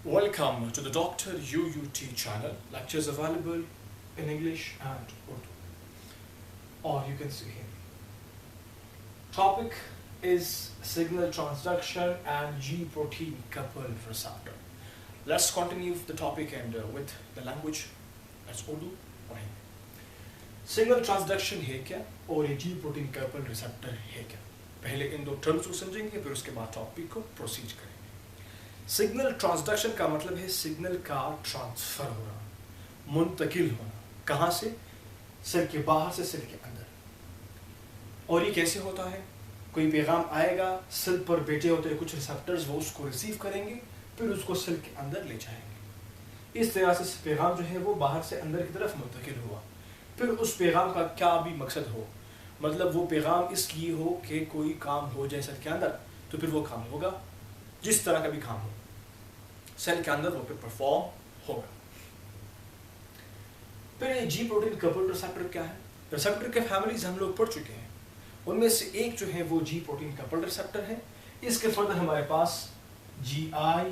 Welcome to the Dr. UUT channel. Lectures available in English and Urdu, or you can see Hindi. Topic is signal transduction and G protein coupled receptor. Let's continue the topic and with the language as Urdu or Hindi. Signal transduction है क्या और ये जी protein couple receptor है क्या, पहले इन दो terms को समझेंगे, फिर उसके बाद टॉपिक को प्रोसीड करेंगे। सिग्नल ट्रांसडक्शन का मतलब है सिग्नल का ट्रांसफर होना, मुंतकिल होना, कहाँ से? सेल के बाहर से सेल के अंदर। और ये कैसे होता है? कोई पैगाम आएगा, सेल पर बैठे होते हैं कुछ रिसेप्टर्स, वो उसको रिसीव करेंगे, फिर उसको सेल के अंदर ले जाएंगे। इस तरह से पैगाम जो है वो बाहर से अंदर की तरफ मुंतकिल हुआ। फिर उस पैगाम का क्या भी मकसद हो, मतलब वो पैगाम इसलिए हो कि कोई काम हो जाए सेल के अंदर, तो फिर वो काम होगा, जिस तरह का भी काम हो सेल के अंदर वो फिर परफॉर्म होगा। फिर ये जी प्रोटीन कपल्ड रिसेप्टर क्या है? रिसेप्टर के फैमिलीज हम लोग पढ़ चुके हैं, उनमें से एक जो है वो जी प्रोटीन कपल्ड रिसेप्टर है। इसके फर्दर हमारे पास GI,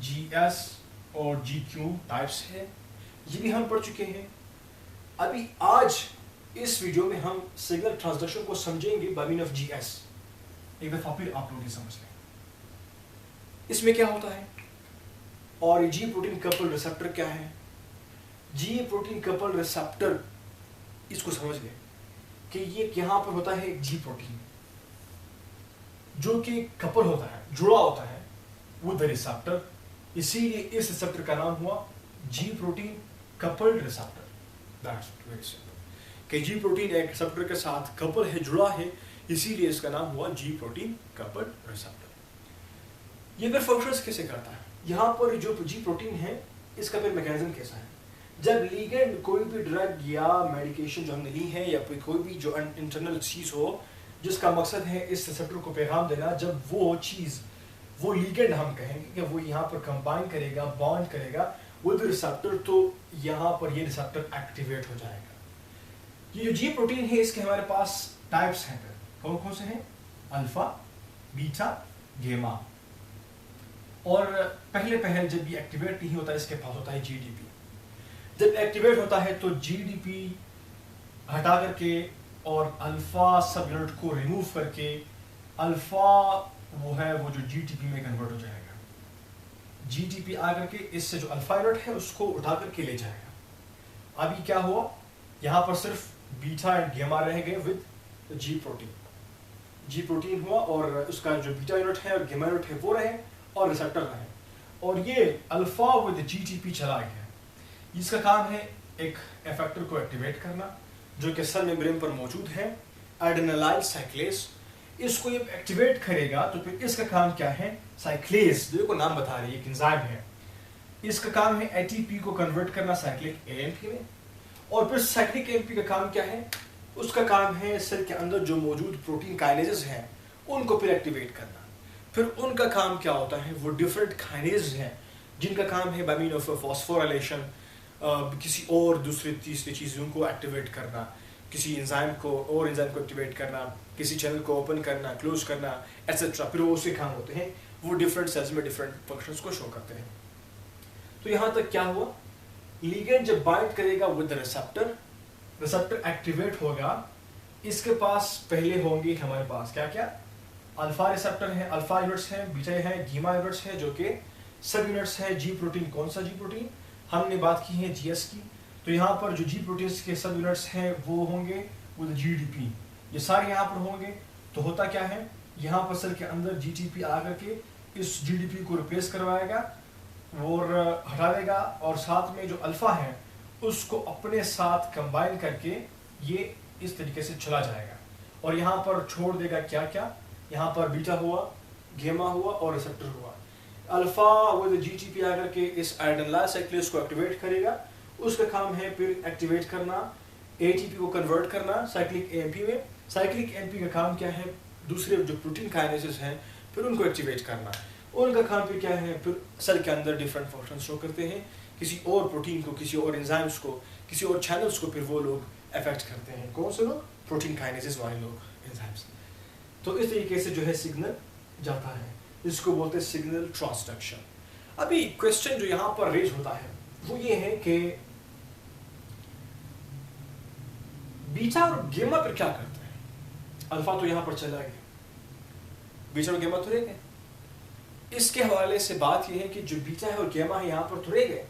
GS और GQ टाइप्स है, ये भी हम पढ़ चुके हैं। अभी आज इस वीडियो में हम सिग्नल ट्रांसडक्शन को समझेंगे बाय मीन ऑफ GS। एक दफा फिर आप लोग ये समझ लें इसमें क्या होता है और जी प्रोटीन कपल रिसेप्टर क्या है। जी प्रोटीन कपल रिसेप्टर, इसको समझ लें कि ये यहाँ पर होता है एक जी प्रोटीन जो कि कपल होता है, जुड़ा होता है विद द रिसेप्टर, इसीलिए इस रिसेप्टर का नाम हुआ जी protein coupled receptor. That's very simple कि जी प्रोटीन एक रिसेप्टर के साथ कपल है, जुड़ा है, इसीलिए इसका नाम हुआ जी प्रोटीन कपल्ड रिसेप्टर। ये फिर फंक्शंस कैसे करता है? यहाँ पर जो जी प्रोटीन है इसका फिर मैकेनिज्म कैसा है? जब लिगेंड कोई भी ड्रग या मेडिकेशन जो हमने ली है या कोई भी जो इंटरनल चीज़ हो जिसका मकसद है इस रिसेप्टर को पैगाम देना, जब वो चीज़, वो लिगेंड हम कहेंगे कि वो यहाँ पर कंबाइन करेगा, बॉन्ड करेगा विद रिसेप्टर, तो यहाँ पर ये रिसेप्टर एक्टिवेट हो जाएगा। ये जो जी प्रोटीन है इसके हमारे पास टाइप्स हैं, कौन कौन से हैं? अल्फा, बीटा, गेमा। और पहले जब ये एक्टिवेट नहीं होता इसके पास होता है GDP। जब एक्टिवेट होता है तो GDP हटा करके और अल्फा सब यूनिट को रिमूव करके अल्फा वो जो GTP में कन्वर्ट हो जाएगा। GTP आकर के इससे जो अल्फा यूनिट है उसको उठा करके ले जाएगा। अभी क्या हुआ, यहाँ पर सिर्फ बीटा एंड गेमा रह गए with ji protein. Ji protein हुआ और उसका जो बीटा यूनिट है और गेमा यूनिट है वो रहे और रिसेप्टर रहे, और ये अल्फा विद GTP चला गया। इसका काम है एक इफेक्टर को एक्टिवेट करना जो कि सेल मेम्ब्रेन पर मौजूद है, एडेनिलाइल साइक्लेज। इसको ये एक्टिवेट करेगा तो फिर इसका काम क्या है? साइक्लेज, जो को नाम बता रही है, एक एंजाइम है, इसका काम है ATP को कन्वर्ट करना साइक्लिक AMP में। और फिर साइक्लिक AMP का काम क्या है? उसका काम है सेल के अंदर जो मौजूद प्रोटीन काइनेजेस हैं उनको फिर एक्टिवेट करना। फिर उनका काम क्या होता है? वो डिफरेंट काइनेज हैं जिनका काम है बाय मीन ऑफ फॉस्फोराइलेशन, किसी और दूसरी तीसरी चीज़ों को एक्टिवेट करना, किसी एंजाइम को और एंजाइम को एक्टिवेट करना, किसी चैनल को ओपन करना, क्लोज करना, एटसेट्रा। फिर वो उसके काम होते हैं, वो डिफरेंट सेल्स में डिफरेंट फंक्शंस को शो करते हैं। तो यहाँ तक क्या हुआ, लिगेंड जब बाइंड करेगा with the receptor, receptor activate होगा, इसके पास पहले होंगे हमारे पास क्या क्या? अल्फा रिसेप्टर है, अल्फा यूनिट्स हैं, बीटा है, गीमा यूनिट्स हैं जो कि सब यूनिट्स हैं। जी प्रोटीन, कौन सा जी प्रोटीन? हमने बात की है GS की, तो यहाँ पर जो जी प्रोटीन के सब यूनिट्स हैं वो होंगे विद GDP, ये सारे यहाँ पर होंगे। तो होता क्या है, यहाँ पर सेल के अंदर GTP आकर के इस GDP को रिप्लेस करवाएगा और हटा देगा, और साथ में जो अल्फा है उसको अपने साथ कंबाइन करके ये इस तरीके से चला जाएगा और यहाँ पर छोड़ देगा क्या क्या? यहाँ पर बीटा हुआ, गेमा हुआ और रिसेप्टर हुआ। अल्फा विद GTP आकर के इस एडेनिलाइल साइक्लेज को एक्टिवेट करेगा, उसका काम है फिर एक्टिवेट करना, ATP को कन्वर्ट करना साइक्लिक AMP में। साइक्लिक AMP का काम क्या है? दूसरे जो प्रोटीन काइनेसेस हैं फिर उनको एक्टिवेट करना। उनका काम फिर क्या है? फिर सेल के अंदर डिफरेंट फंक्शन शो करते हैं, किसी और प्रोटीन को, किसी और एंजाइम्स को, किसी और चैनल्स को फिर वो लोग अफेक्ट करते हैं। कौन से लोग? प्रोटीन काइनेसेस वाले लोग, एंजाइम्स। तो इस तरीके से जो है सिग्नल जाता है, इसको बोलते हैं सिग्नल ट्रांसडक्शन। अभी क्वेश्चन जो यहाँ पर रेज होता है वो ये है कि बीटा और गेमा पर क्या करते हैं? अल्फा तो यहाँ पर चला गया, बीटा और गेमा तो रह गए। इसके हवाले से बात यह है कि जो बीटा है और गेमा है यहाँ पर तो रह गए,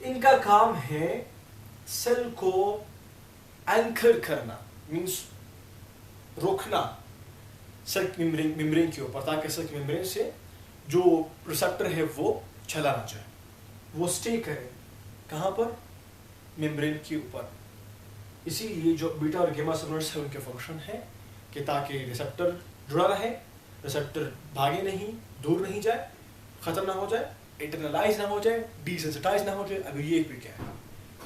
इनका काम है सेल को एंकर करना, मींस रोकना सेल मेम्ब्रेन के ऊपर, ताकि सेल मेम्ब्रेन से जो रिसेप्टर है वो चला ना जाए, वो स्टे करे कहाँ पर? मेम्ब्रेन के ऊपर। इसीलिए जो बीटा और गेमा सबनेट्स है उनके फंक्शन है कि ताकि रिसेप्टर जुड़ा रहे, रिसेप्टर भागे नहीं, दूर नहीं जाए, खत्म ना हो जाए, इंटरनलाइज ना हो जाए, डिसेंसिटाइज ना हो जाए। अभी ये भी क्या है,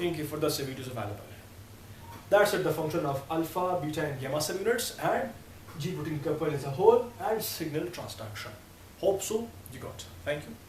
इनकी फर्दर से वीडियोस अवेलेबल है। That's it, the function of alpha, beta and gamma subunits and G protein couple as a whole and signal transduction. Hope so you got. Thank you.